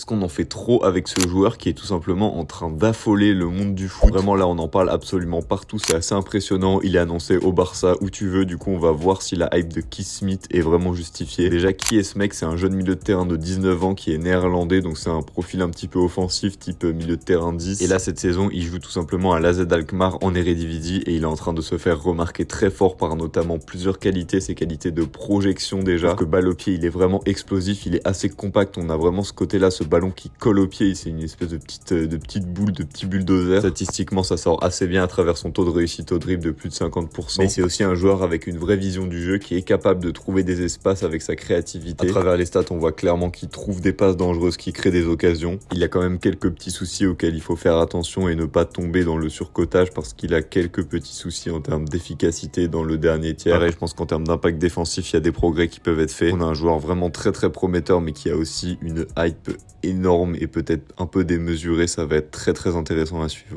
qu'on en fait trop avec ce joueur qui est tout simplement en train d'affoler le monde du foot. Vraiment là on en parle absolument partout, c'est assez impressionnant. Il est annoncé au Barça, où tu veux, du coup on va voir si la hype de Keith Smith est vraiment justifiée. Déjà, qui est ce mec? C'est un jeune milieu de terrain de 19 ans qui est néerlandais, donc c'est un profil un petit peu offensif, type milieu de terrain 10. Et là cette saison il joue tout simplement à l'AZ Alkmaar en Eredivisie et il est en train de se faire remarquer très fort par notamment plusieurs qualités, ses qualités de projection déjà, parce que balle au pied il est vraiment explosif, il est assez compact, on a vraiment ce côté là, ce ballon qui colle au pied, c'est une espèce de petite boule, de petit bulldozer. Statistiquement ça sort assez bien à travers son taux de réussite au dribble de plus de 50%, mais c'est aussi un joueur avec une vraie vision du jeu qui est capable de trouver des espaces avec sa créativité. À travers les stats on voit clairement qu'il trouve des passes dangereuses, qu'il crée des occasions. Il a quand même quelques petits soucis auxquels il faut faire attention et ne pas tomber dans le surcotage, parce qu'il a quelques petits soucis en termes d'efficacité dans le dernier tiers. Pareil, je pense qu'en termes d'impact défensif, il y a des progrès qui peuvent être faits. On a un joueur vraiment très prometteur, mais qui a aussi une hype énorme et peut-être un peu démesurée. Ça va être très intéressant à suivre.